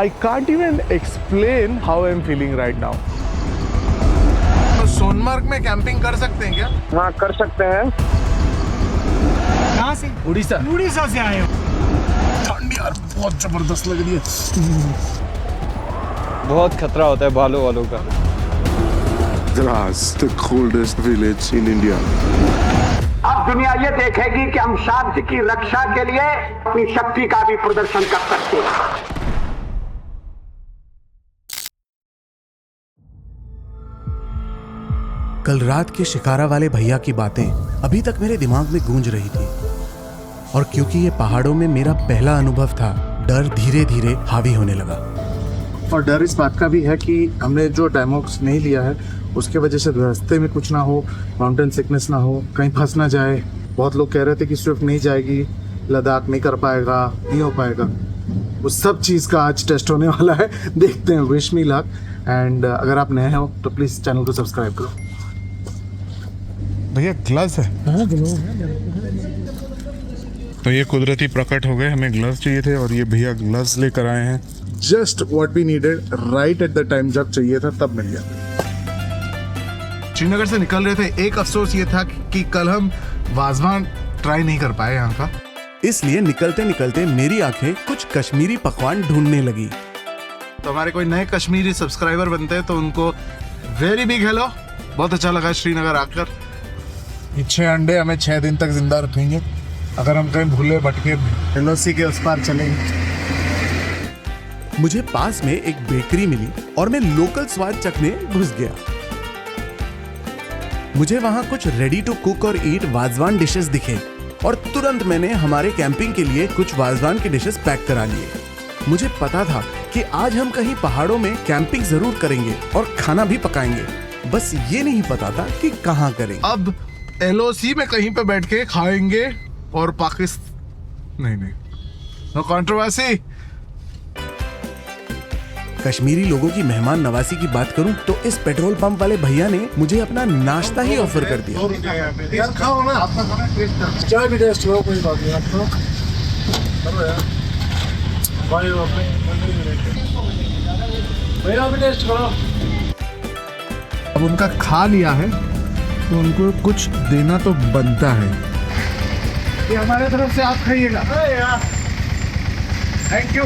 I can't even explain how I'm feeling right now. तो सोनमार्ग में camping कर सकते हैं क्या? हाँ कर सकते हैं। कहाँ से? उड़ीसा से आए हो? ठंड यार बहुत जबरदस्त लग रही है। बहुत खतरा होता है बालों वालों का। Dras, the coldest village in India. अब दुनिया ये देखेगी कि हम शांति की रक्षा के लिए अपनी शक्ति का भी प्रदर्शन कर सकते हैं। कल रात के शिकारा वाले भैया की बातें अभी तक मेरे दिमाग में गूंज रही थी, और क्योंकि ये पहाड़ों में मेरा पहला अनुभव था, डर धीरे धीरे हावी होने लगा। और डर इस बात का भी है कि हमने जो डेमोक्स नहीं लिया है उसके वजह से रास्ते में कुछ ना हो, माउंटेन सिकनेस ना हो, कहीं फंस ना जाए। बहुत लोग कह रहे थे कि स्विफ्ट नहीं जाएगी, लद्दाख नहीं कर पाएगा, नहीं हो पाएगा। वो सब चीज़ का आज टेस्ट होने वाला है। देखते हैं। Wish me luck. एंड अगर आप नए हो तो प्लीज़ चैनल को सब्सक्राइब करो। भैया ग्लव्स है? तो ये कुदरती प्रकट हो गए, हमें ग्लव्स चाहिए थे और ये भैया ग्लव्स लेकर आए हैं। Just what we needed right at the time, जब चाहिए था तब मिल गया। श्रीनगर से निकल रहे थे, एक अफसोस ये था कि कल हम वाजवान ट्राई नहीं कर पाए यहाँ का, इसलिए निकलते निकलते मेरी आंखें कुछ कश्मीरी पकवान ढूंढने लगी। तो हमारे कोई नए कश्मीरी सब्सक्राइबर बनते हैं तो उनको वेरी बिग हेलो। बहुत अच्छा लगा श्रीनगर आकर। ये 6 अंडे हमें 6 दिन तक जिंदा रखेंगे अगर हम कहीं भूले भटके एलओसी के उस पार चलेंगे। मुझे पास में एक बेकरी मिली और मैं लोकल स्वाद चखने घुस गया। मुझे वहां कुछ रेडी टू कुक और ईट वाजवान डिशेस दिखे और तुरंत मैंने हमारे कैंपिंग के लिए कुछ वाजवान के डिशेस पैक करा लिए। मुझे पता था कि आज हम कहीं पहाड़ों में कैंपिंग जरूर करेंगे और खाना भी पकाएंगे, बस ये नहीं पता था कि कहाँ करेंगे। अब एलओसी में कहीं पे बैठ के खाएंगे और पाकिस्तान नहीं, नो कंट्रोवर्सी। कश्मीरी लोगों की मेहमान नवाजी की बात करूं तो इस पेट्रोल पंप वाले भैया ने मुझे अपना नाश्ता ही ऑफर कर दिया। यार खाओ ना, आपका खाना टेस्ट करो, चाय भी टेस्ट करो, कोई बात नहीं, आप करो यार भाई, मेरा भी टेस्ट करो। अब उनका खा लिया है तो उनको कुछ देना तो बनता है। ये हमारे तरफ से आप खाइएगा। Thank you.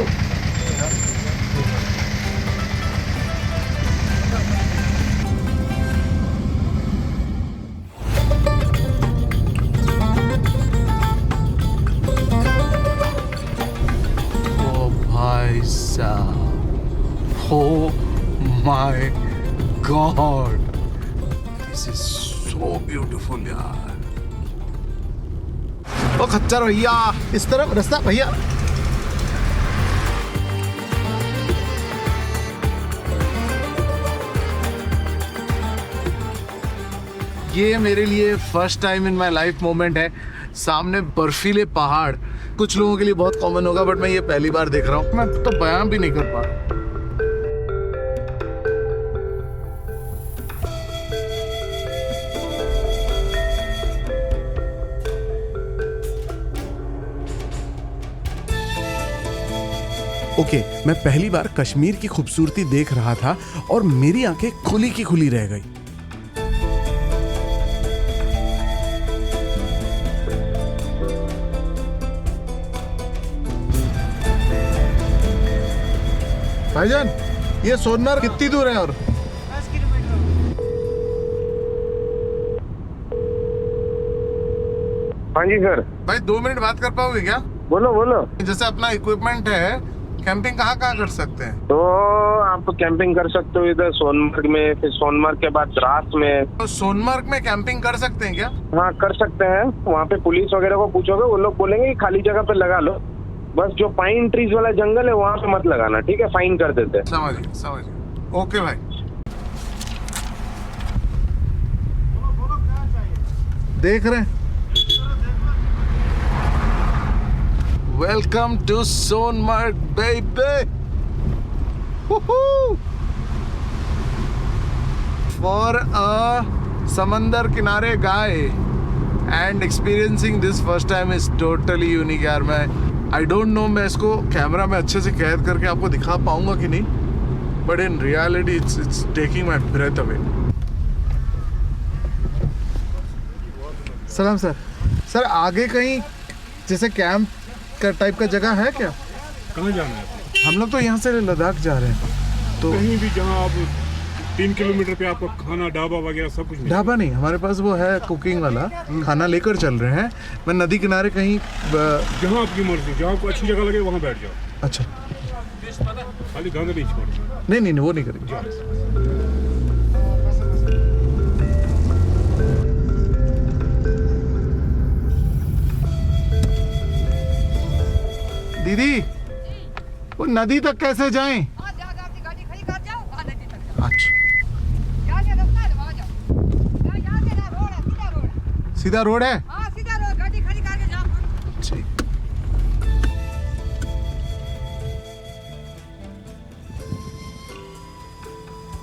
ओ भाई साहब, oh my God, this is so beautiful यार। ओ खच्चर भैया, इस तरफ रास्ता भैया। ये मेरे लिए first time in my life moment है। सामने बर्फीले पहाड़, कुछ लोगों के लिए बहुत कॉमन होगा बट मैं ये पहली बार देख रहा हूँ। मैं तो बयान भी नहीं कर पा रहा। ओके, मैं पहली बार कश्मीर की खूबसूरती देख रहा था और मेरी आंखें खुली की खुली रह गई। भाईजान, ये सोनमार्ग कितनी दूर है? और 10 किलोमीटर। हाँ जी सर। भाई 2 मिनट बात कर पाओगे क्या? बोलो बोलो। जैसे अपना इक्विपमेंट है, कैंपिंग कहाँ कहाँ कर सकते हैं? तो आप कैंपिंग कर सकते हो इधर सोनमार्ग में, फिर सोनमार्ग के बाद द्रास में। तो सोनमार्ग में कैंपिंग कर सकते हैं क्या? हाँ कर सकते हैं। वहाँ पे पुलिस वगैरह को पूछोगे, वो लोग बोलेंगे कि खाली जगह पे लगा लो, बस जो पाइन ट्रीज वाला जंगल है वहाँ पे मत लगाना, ठीक है? फाइन कर देते हैं। समझिए। ओके भाई। देख रहे हैं। Welcome to Sonamarg baby. For a समंदर किनारे guy and experiencing this first time is totally unique यार। मैं आई डोंट नो मैं इसको कैमरा में अच्छे से कैद करके आपको दिखा पाऊंगा कि नहीं, but in reality it's taking my breath away. सलाम सर। सर आगे कहीं जैसे कैंप का टाइप का जगह है क्या? कहाँ जाना है? हम लोग तो यहाँ से लद्दाख जा रहे हैं। तो कहीं भी जहाँ आप 3 किलोमीटर पे आपको खाना ढाबा वगैरह सब कुछ ढाबा नहीं, हमारे पास वो है कुकिंग वाला, खाना लेकर चल रहे हैं। मैं नदी किनारे कहीं जहाँ आपकी मर्जी, जहाँ आपको अच्छी जगह लगे वहाँ बैठ जाओ। अच्छा खाली गंगा नहीं छोड़ना। नहीं वो नहीं करेंगे। दीदी वो नदी तक कैसे जाएं? अच्छा सीधा रोड है? ठीक।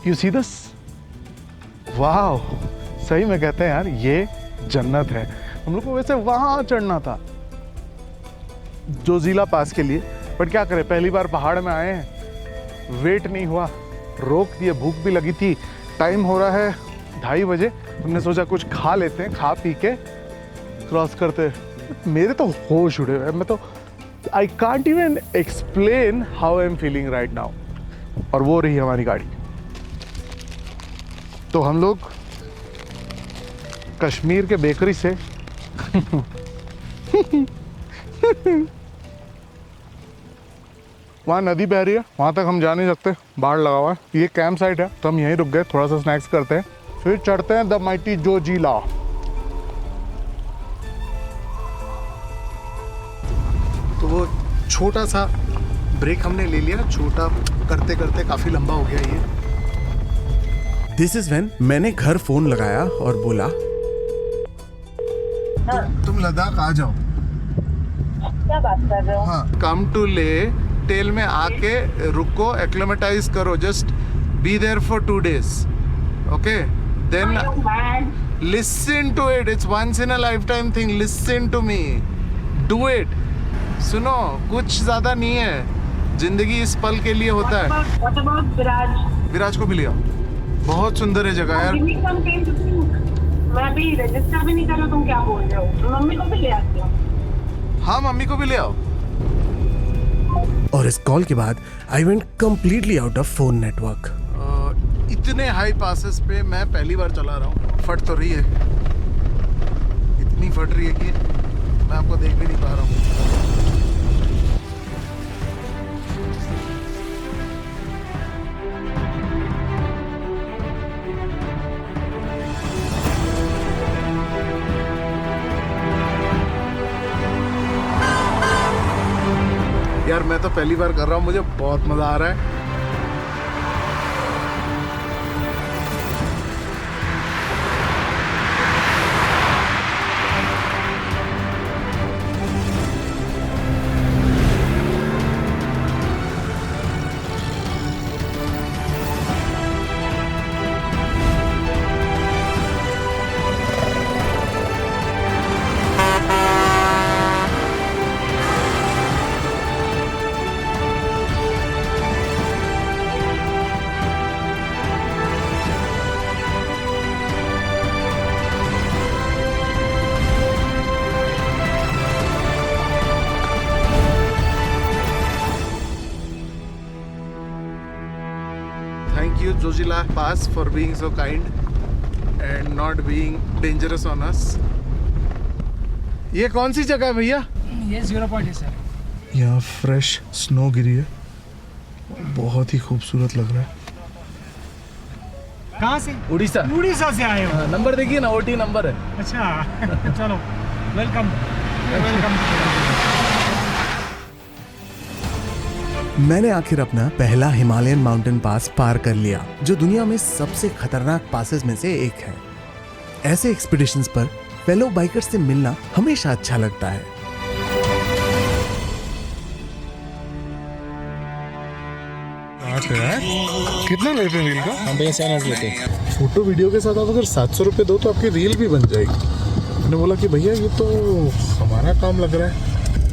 You see this? वाह, सही में कहते हैं यार ये जन्नत है। हम लोग को वैसे वहां चढ़ना था जोजिला पास के लिए, बट क्या करें पहली बार पहाड़ में आए हैं, वेट नहीं हुआ, रोक दिए, भूख भी लगी थी, टाइम हो रहा है 2:30 बजे। हमने सोचा कुछ खा लेते हैं, खा पी के क्रॉस करते। मेरे तो होश उड़े हुए, मैं तो आई can't even explain how I am feeling right now. और वो रही हमारी गाड़ी। तो हम लोग कश्मीर के बेकरी से वहाँ नदी बह रही है, वहाँ तक हम जा नहीं सकते, बाढ़ लगा हुआ है। ये कैंप साइट है तो हम यहीं रुक गए, थोड़ा सा स्नैक्स करते हैं, फिर चढ़ते हैं द माइटी जोजिला। तो वो छोटा सा ब्रेक हमने ले लिया, छोटा करते करते काफी लंबा हो गया ये। दिस इज व्हेन मैंने घर फोन लगाया और बोला तुम लद्दाख आ जाओ। क्या बात कर रहे हो? हाँ, कम टू ले टेल में आके रुको, एक्लेमेटाइज करो, just be there for 2 days, okay? Then listen to it, it's once in a lifetime thing, listen to me, do it. सुनो, कुछ ज्यादा नहीं है, जिंदगी इस पल के लिए होता है। What about विराज? विराज को भी लिया, बहुत सुंदर है जगह यार। मैं अभी रजिस्टर भी नहीं कर रहा, तुम क्या बोल रहे हो? मम्मी को भी ले आती हो? हाँ, मम्मी को भी ले आओ। और इस कॉल के बाद I went completely out of phone network. इतने हाई पासेस पे मैं पहली बार चला रहा हूँ। फट तो रही है, इतनी फट रही है कि मैं आपको देख भी नहीं पा रहा हूँ। यार मैं तो पहली बार कर रहा हूँ, मुझे बहुत मजा आ रहा है। Thank you Zojila Pass for being so kind and not being dangerous on us. ये कौन सी जगह है भैया? ये 0 पॉइंट है सर। यहाँ फ्रेश स्नो गिरी है, बहुत ही खूबसूरत लग रहा है। कहाँ से? उड़ीसा। उड़ीसा से आए हो? नंबर देखिए ना, OT नंबर है। अच्छा चलो, वेलकम वेलकम। मैंने आखिर अपना पहला हिमालयन माउंटेन पास पार कर लिया, जो दुनिया में सबसे खतरनाक पासेस में से एक है। ऐसे एक्सपीडिशंस पर फेलो बाइकर्स से मिलना हमेशा अच्छा लगता है। कितना लेते हैं रील का? हम भैया 700 लेते हैं। फोटो वीडियो के साथ आप अगर 700 रुपये दो तो आपकी रील भी बन जाएगी। मैंने बोला कि भैया ये तो हमारा काम लग रहा है।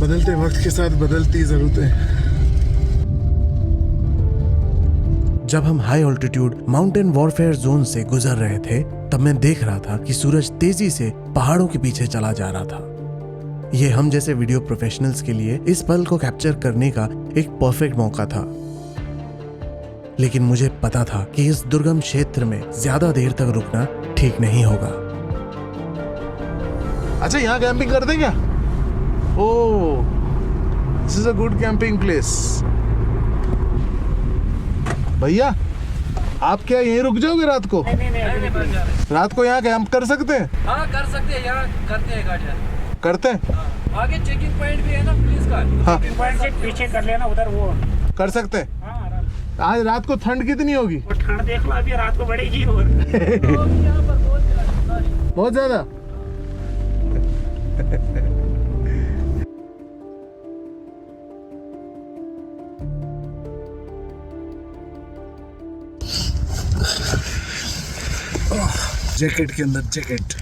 बदलते वक्त के साथ बदलती ज़रूरतें। जब हम high altitude mountain warfare zone से गुजर रहे थे तब मैं देख रहा था कि सूरज तेजी से पहाड़ों के पीछे चला जा रहा था। ये हम जैसे वीडियो प्रोफेशनल्स के लिए इस पल को कैप्चर करने का एक परफेक्ट मौका था, लेकिन मुझे पता था कि इस दुर्गम क्षेत्र में ज्यादा देर तक रुकना ठीक नहीं होगा। अच्छा, यहाँ कैंपिंग करते क्या? Oh, this is a good camping place. भैया, आप क्या यहीं रुक जाओगे रात को? नहीं, रात को यहाँ कैंप कर सकते हैं? हाँ कर सकते हैं, यहाँ करते हैं गाड़ियाँ। करते हैं? हाँ। आगे चेकिंग पॉइंट भी है ना पुलिस का। हाँ। चेकिंग पॉइंट से पीछे कर लेना उधर वो कर सकते हैं। हाँ, आज रात को ठंड कितनी होगी? वो ठंड देख लो, अभी रात को बढ़ेगी और बहुत ज्यादा। जैकेट के अंदर जैकेट।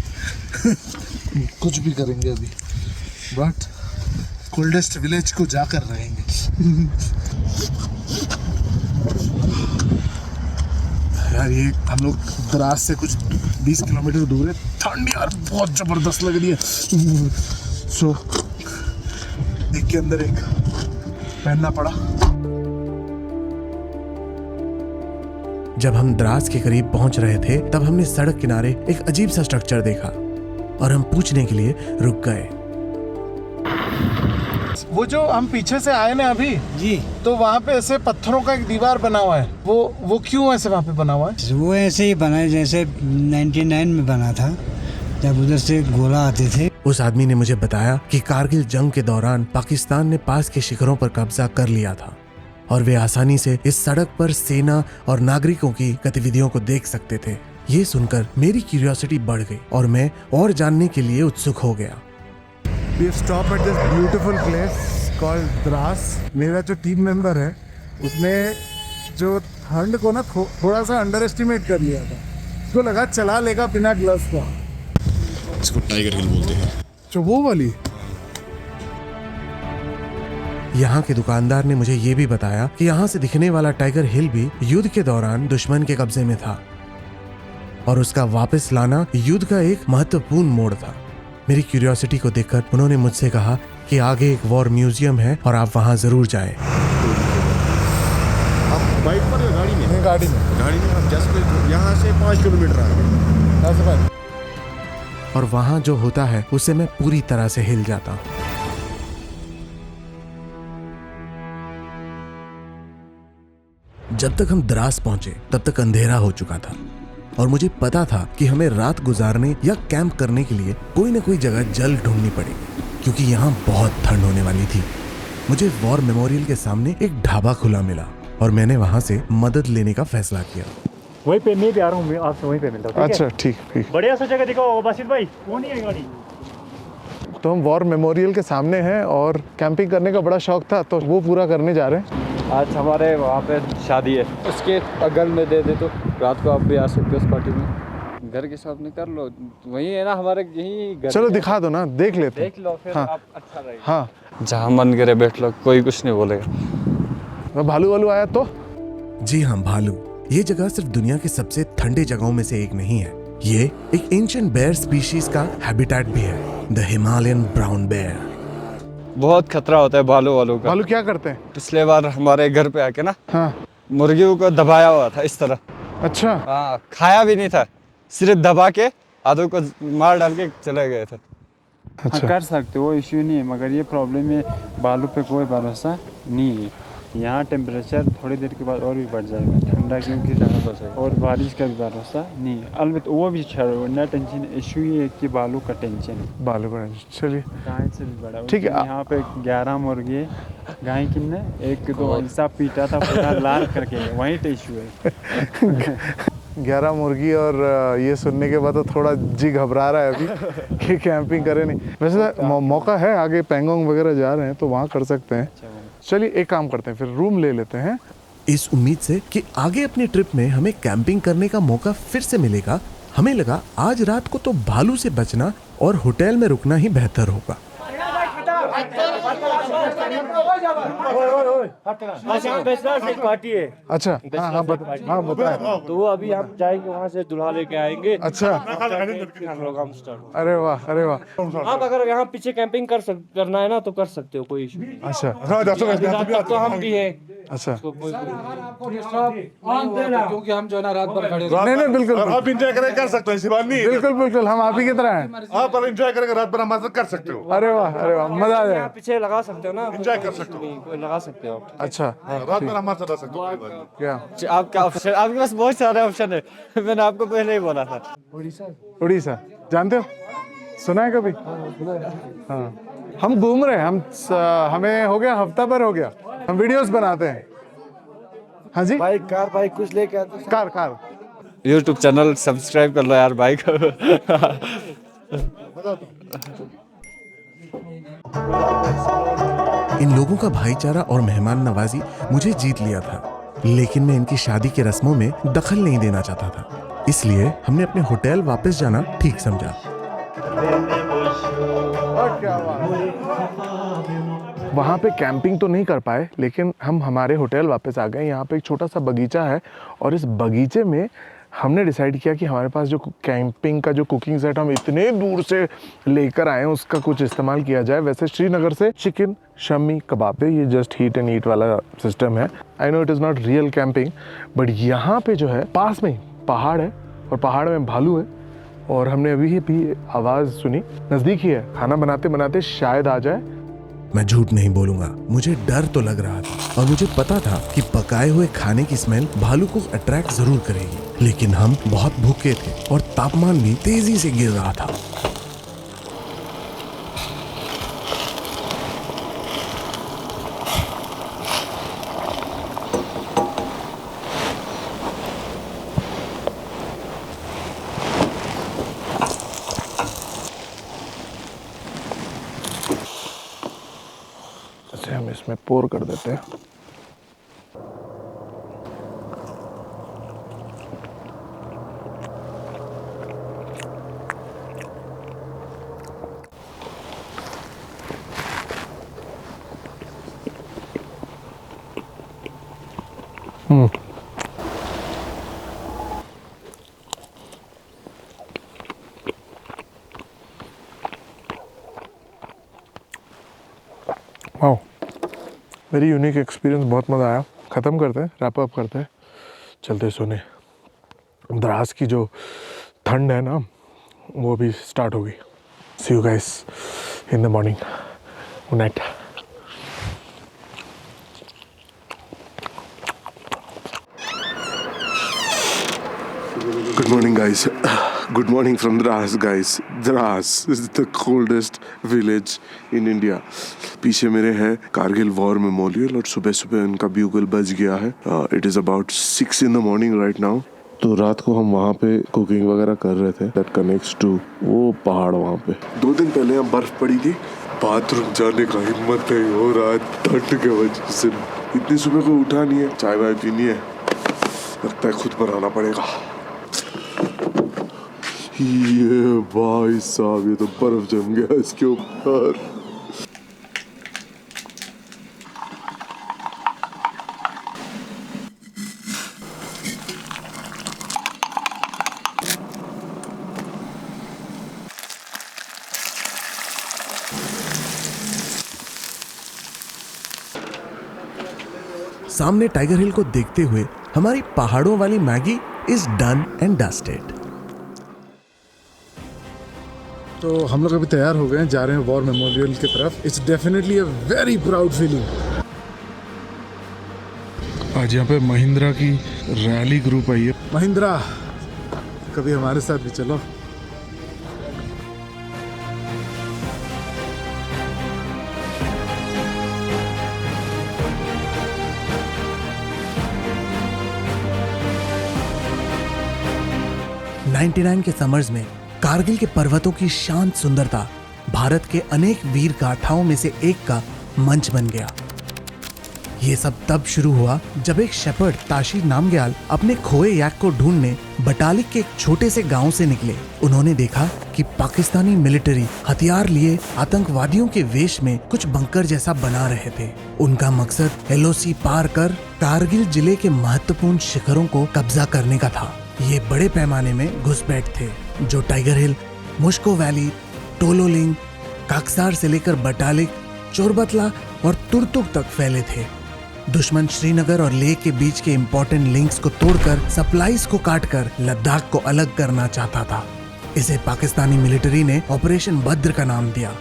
कुछ भी करेंगे अभी, बट कोल्डेस्ट विलेज को जाकर रहेंगे। यार ये हम लोग द्रास से कुछ 20 किलोमीटर दूर है। ठंड यार बहुत जबरदस्त लग रही है। सो एक के अंदर एक पहनना पड़ा। जब हम द्रास के करीब पहुंच रहे थे तब हमने सड़क किनारे एक अजीब सा स्ट्रक्चर देखा और हम पूछने के लिए रुक गए। वो जो हम पीछे से आए ना अभी जी, तो वहाँ पे ऐसे पत्थरों का एक दीवार बना हुआ है। वो क्यों ऐसे वहाँ पे बना हुआ है? वो ऐसे ही बना है जैसे 99 में बना था, जब उधर से गोला आते थे। उस आदमी ने मुझे बताया कि कारगिल जंग के दौरान पाकिस्तान ने पास के शिखरों पर कब्जा कर लिया था और वे आसानी से इस सड़क पर सेना और नागरिकों की गतिविधियों को देख सकते थे। ये सुनकर मेरी क्यूरियोसिटी बढ़ गई और मैं और जानने के लिए उत्सुक हो गया। We stop at this beautiful place called Dras. मेरा जो टीम मेंबर है उसने जो ठंड को ना थोड़ा सा अंडर एस्टिमेट कर लिया था। उसको लगा चला लेगा बिना ग्लव्स का। इसको टाइगर हिल बोलते हैं। जो वो वाली। यहाँ के दुकानदार ने मुझे ये भी बताया कि यहाँ से दिखने वाला टाइगर हिल भी युद्ध के दौरान दुश्मन के कब्जे में था और उसका वापस लाना युद्ध का एक महत्वपूर्ण मोड़ था। मेरी क्यूरियोसिटी को देखकर उन्होंने मुझसे कहा कि आगे एक वॉर म्यूजियम है और आप वहाँ जरूर जाएं। आप बाइक पर या गाड़ी में? गाड़ी में। गाड़ी में हम जस्ट यहाँ से 5 किलोमीटर आगे। और वहाँ जो होता है उससे मैं पूरी तरह से हिल जाता हूँ। जब तक हम द्रास पहुंचे तब तक अंधेरा हो चुका था और मुझे पता था कि हमें रात गुजारने या कैंप करने के लिए कोई न कोई जगह जल्द ढूंढनी पड़ेगी क्योंकि यहाँ बहुत ठंड होने वाली थी। मुझे वॉर मेमोरियल के सामने एक ढाबा खुला मिला और मैंने वहाँ से मदद लेने का फैसला किया। वहीं पे मैं भी आ रहा हूँ, आपसे वहीं पे मिलता हूँ। अच्छा ठीक ठीक। बढ़िया सा जगह दिखाओ बासित भाई, वो नहीं है गाड़ी। तो हम वॉर मेमोरियल के सामने हैं और कैंपिंग करने का बड़ा शौक था तो वो पूरा करने जा रहे हैं। आज हमारे वहाँ पे शादी है, उसके बगल में दे दे तो रात को आप भी आ सकते हो उस पार्टी में। घर के सामने कर लो, वही है ना हमारे, यही घर। चलो दिखा दो ना, देख लेते देख लो फिर। हाँ। आप अच्छा रहेगा। हाँ, जहाँ मन करे बैठ लो, कोई कुछ नहीं बोलेगा। भालू वालू आया तो? जी हाँ, भालू। ये जगह सिर्फ दुनिया की सबसे ठंडे जगहों में से एक नहीं है, ये एक एंशिएंट बेयर स्पीशीज का हैबिटेट भी है, द हिमालयन ब्राउन बेयर। बहुत खतरा होता है भालू वालों का। भालू क्या करते हैं? पिछले बार हमारे घर पे आके ना, हाँ, मुर्गियों को दबाया हुआ था इस तरह। अच्छा। हाँ, खाया भी नहीं था, सिर्फ दबा के आधों को मार डाल के चले गए थे। अच्छा। कर सकते हो, इश्यू नहीं है, मगर ये प्रॉब्लम है भालू पे कोई भरोसा नहीं है। यहाँ टेम्परेचर थोड़ी देर के बाद और भी बढ़ जाएगा, ठंडा क्योंकि और बारिश का भी भरोसा नहीं है। अलबत्ता वो भी छोड़ो ना, टेंशन इशू ये है कि बालू का टेंशन है। बालू का टेंशन, चलिए गाय से भी बड़ा। ठीक है। यहाँ पे 11 मुर्गे गाय किन्ने एक दो हिस्सा पीटा था पूरा लाल करके, वहीं पे इशू है। 11 मुर्गी और ये सुनने के बाद तो थोड़ा जी घबरा रहा है अभी कि कैंपिंग करें नहीं। वैसे मौका है, आगे पैंगोंग वगैरह जा रहे हैं तो वहाँ कर सकते हैं। चलिए एक काम करते हैं, फिर रूम ले लेते हैं इस उम्मीद से कि आगे अपनी ट्रिप में हमें कैंपिंग करने का मौका फिर से मिलेगा। हमें लगा आज रात को तो भालू से बचना और होटल में रुकना ही बेहतर होगा। पार्टी है। अच्छा, हाँ बताए। तो वो अभी हम जाएंगे वहाँ से दूल्हा लेके आएंगे। अच्छा, प्रोग्राम स्टार्ट। अरे वाह, अरे वाह। आप अगर यहाँ पीछे कैंपिंग करना है ना तो कर सकते हो, कोई इशू नहीं। अच्छा, तो हम भी है। अच्छा, क्योंकि हम जो है ना रात भर खड़े। नहीं बिल्कुल, आप इंजॉय करें, कर सकते हो, ऐसी बात नहीं है। बिल्कुल बिल्कुल, हम आप ही की तरह हैं। आप पर इंजॉय करेंगे, रात भर हमारे साथ कर सकते हो। अरे वाह, मजा आ जाएगा। पीछे लगा सकते हो ना, इंजॉय कर सकते हो। कोई लगा सकते हो। अच्छा, रात भर हमारे साथ आ सकते हो। क्या आपका ऑप्शन, आपके पास बहुत सारे ऑप्शन है। मैंने आपको पहले ही बोला था। उड़ीसा जानते हो, सुना है कभी? हाँ, हम घूम रहे हैं, हमें हो गया, हफ्ता भर हो गया, हम वीडियोस बनाते हैं। हाँ जी, बाइक कुछ लेके आते। कार YouTube चैनल सब्सक्राइब कर लो यार बाइक। इन लोगों का भाईचारा और मेहमान नवाजी मुझे जीत लिया था, लेकिन मैं इनकी शादी के रस्मों में दखल नहीं देना चाहता था, इसलिए हमने अपने होटल वापस जाना ठीक समझा। वहाँ पे कैंपिंग तो नहीं कर पाए, लेकिन हम हमारे होटल वापस आ गए। यहाँ पे एक छोटा सा बगीचा है और इस बगीचे में हमने डिसाइड किया कि हमारे पास जो कैंपिंग का जो कुकिंग सेट हम इतने दूर से लेकर आए हैं उसका कुछ इस्तेमाल किया जाए। वैसे श्रीनगर से चिकन शम्मी कबाब है, ये जस्ट हीट एंड ईट वाला सिस्टम है। I know it is not real camping, but यहाँ पे जो है पास में ही पहाड़ है और पहाड़ में भालू है, और हमने अभी भी आवाज़ सुनी, नज़दीक ही है। खाना बनाते बनाते शायद आ जाए। मैं झूठ नहीं बोलूंगा, मुझे डर तो लग रहा था और मुझे पता था कि पकाए हुए खाने की स्मेल भालू को अट्रैक्ट जरूर करेगी, लेकिन हम बहुत भूखे थे और तापमान भी तेजी से गिर रहा था। हम इसमें पोर कर देते हैं। वाओ, वेरी यूनिक एक्सपीरियंस, बहुत मज़ा आया। ख़त्म करते हैं, रैप अप करते हैं, चलते सोने। द्रास की जो ठंड है ना वो भी स्टार्ट होगी। See you guys in the morning, good night. Good morning, guys. Good morning from Dras, guys. Dras is the coldest village in India. पीछे मेरे है कारगिल वॉर मेमोरियल और सुबह सुबह उनका ब्यूगल बज गया है। It is about 6 in the morning right now. तो रात को हम वहाँ पे कुकिंग वगैरह कर रहे थे। That connects to वो पहाड़ वहाँ पे। 2 दिन पहले यहाँ बर्फ पड़ी थी, बाथरूम जाने का हिम्मत नहीं हो रहा है ठंड के वजह से। इतनी सुबह को उठा नहीं है, चाय वाय पीनी है, लगता है खुद बनाना पड़ेगा। ये भाई साहब, ये तो बर्फ जम गया इसके ऊपर। सामने टाइगर हिल को देखते हुए हमारी पहाड़ों वाली Maggi is done and dusted. तो हम लोग अभी तैयार हो गए हैं, जा रहे हैं वॉर मेमोरियल की तरफ। It's definitely a very proud feeling. आज यहाँ पे महिंद्रा की रैली ग्रुप आई है। महिंद्रा, कभी हमारे साथ भी चलो। के समर्स में कारगिल के पर्वतों की शांत सुंदरता भारत के अनेक वीर गाथाओं में से एक का मंच बन गया। ये सब तब शुरू हुआ जब एक शेपर्ड ताशी नामग्याल अपने खोए याक को ढूंढने बटालिक के एक छोटे से गांव से निकले। उन्होंने देखा कि पाकिस्तानी मिलिट्री हथियार लिए आतंकवादियों के वेश में कुछ बंकर जैसा बना रहे थे। उनका मकसद LOC पार कर कारगिल जिले के महत्वपूर्ण शिखरों को कब्जा करने का था। ये बड़े पैमाने में घुसपैठ थे जो टाइगर हिल, मुश्को वैली, टोलोलिंग, काकसार से लेकर बटालिक, चोरबतला और तुर्तुक तक फैले थे। दुश्मन श्रीनगर और लेह के बीच के इंपॉर्टेंट लिंक्स को तोड़कर सप्लाईज को काटकर लद्दाख को अलग करना चाहता था। इसे पाकिस्तानी मिलिट्री ने ऑपरेशन बद्र का नाम दिया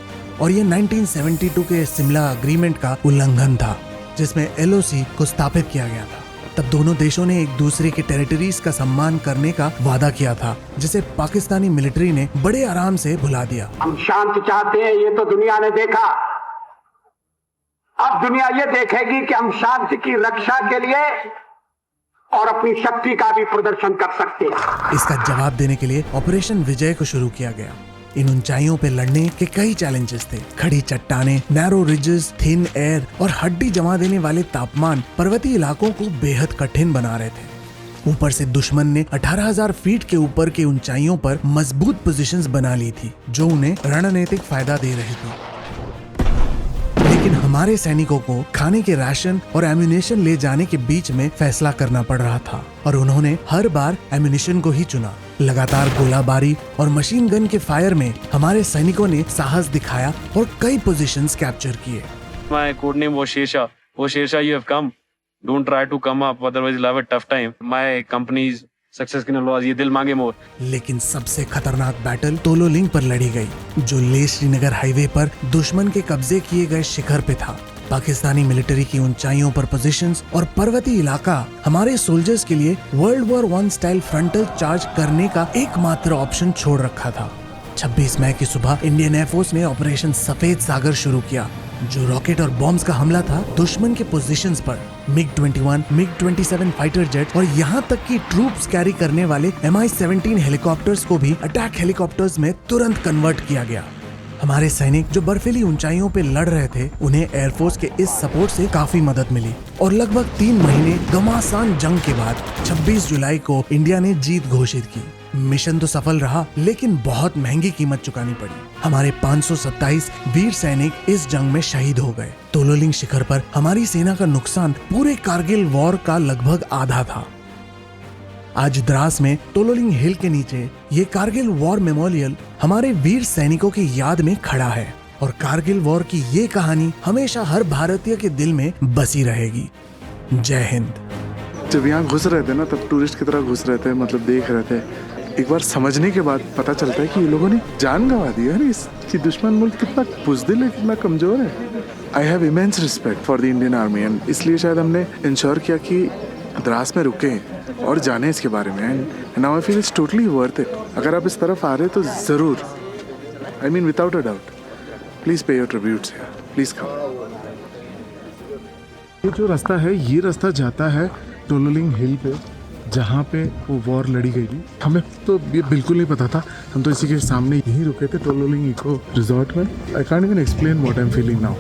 और ये 1972 के शिमला एग्रीमेंट का उल्लंघन था जिसमें LOC को स्थापित किया गया था। तब दोनों देशों ने एक दूसरे के टेरिटरीज का सम्मान करने का वादा किया था जिसे पाकिस्तानी मिलिट्री ने बड़े आराम से भुला दिया। हम शांति चाहते हैं, ये तो दुनिया ने देखा। अब दुनिया ये देखेगी कि हम शांति की रक्षा के लिए और अपनी शक्ति का भी प्रदर्शन कर सकते हैं। इसका जवाब देने के लिए ऑपरेशन विजय को शुरू किया गया। इन ऊंचाइयों पे लड़ने के कई चैलेंजेस थे। खड़ी चट्टाने, नैरो रिजेस, थिन एयर और हड्डी जमा देने वाले तापमान पर्वतीय इलाकों को बेहद कठिन बना रहे थे। ऊपर से दुश्मन ने 18,000 फीट के ऊपर के ऊंचाइयों पर मजबूत पोजीशंस बना ली थी जो उन्हें रणनीतिक फायदा दे रही थी। लेकिन हमारे सैनिकों को खाने के राशन और एम्यूनेशन ले जाने के बीच में फैसला करना पड़ रहा था और उन्होंने हर बार एम्यूनेशन को ही चुना। लगातार गोलाबारी और मशीन गन के फायर में हमारे सैनिकों ने साहस दिखाया और कई पोजीशंस कैप्चर किए। My code name was Shersha. Oh Shersha, you have come. Don't try to come up, otherwise you'll have a tough time. My company's success की नलवाज ये दिल मांगे मोर। लेकिन सबसे खतरनाक बैटल तोलोलिंग पर लड़ी गई जो लेह श्रीनगर हाईवे पर दुश्मन के कब्जे किए गए शिखर पे था। पाकिस्तानी मिलिट्री की ऊंचाइयों पर पोजीशंस और पर्वतीय इलाका हमारे सोल्जर्स के लिए world war 1 style frontal charge करने का एकमात्र ऑप्शन छोड़ रखा था। 26 मई की सुबह इंडियन एयरफोर्स ने ऑपरेशन सफेद सागर शुरू किया जो रॉकेट और बॉम्ब्स का हमला था दुश्मन के पोजीशंस पर। MiG-21, MiG-27 फाइटर जेट और यहाँ तक कि ट्रूप्स कैरी करने वाले Mi-17 हेलीकॉप्टर्स को भी अटैक हेलीकॉप्टर्स में तुरंत कन्वर्ट किया गया। हमारे सैनिक जो बर्फीली ऊंचाइयों पे लड़ रहे थे उन्हें एयरफोर्स के इस सपोर्ट से काफी मदद मिली और लगभग 3 महीने घमासान जंग के बाद 26 जुलाई को इंडिया ने जीत घोषित की। मिशन तो सफल रहा लेकिन बहुत महंगी कीमत चुकानी पड़ी। हमारे 527 वीर सैनिक इस जंग में शहीद हो गए। तोलोलिंग शिखर पर हमारी सेना का नुकसान पूरे कारगिल वॉर का लगभग आधा था। आज द्रास में तोलोलिंग हिल के नीचे ये कारगिल वॉर मेमोरियल हमारे वीर सैनिकों की याद में खड़ा है और कारगिल वॉर की ये कहानी हमेशा हर भारतीय के दिल में बसी रहेगी। जय हिंद। जब यहाँ घुस रहे थे ना तब टूरिस्ट की तरह घुस रहे थे, मतलब देख रहे थे। एक बार समझने के बाद पता चलता है कि ये लोगों ने जान गंवा दी है कि दुश्मन मुल्क कितना बुज़दिल है, कितना कमजोर है। I have immense respect for the Indian army and इसलिए शायद हमने इंश्योर किया कि द्रास में रुके और जाने इसके बारे में। And now I feel it's totally worth it. अगर आप इस तरफ आ रहे तो ज़रूर, I mean without a doubt, please पे योर ट्रिब्यूट्स हियर, प्लीज़ कम। ये जो रास्ता है ये रास्ता जाता है तोलोलिंग हिल पे जहाँ पे वो वॉर लड़ी गई थी। हमें तो ये बिल्कुल नहीं पता था, हम तो इसी के सामने यहीं रुके थे तोलोलिंग इको रिजॉर्ट में। I can't even explain what I am feeling now.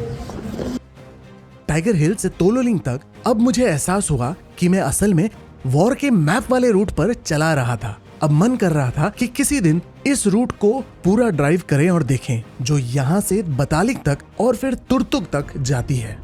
Tiger Hill से तोलोलिंग तक अब मुझे एहसास हुआ कि मैं असल में वॉर के मैप वाले रूट पर चला रहा था। अब मन कर रहा था कि किसी दिन इस रूट को पूरा ड्राइव करें और देखें जो यहाँ से बतालिक तक और फिर तुर्तुक तक जाती है।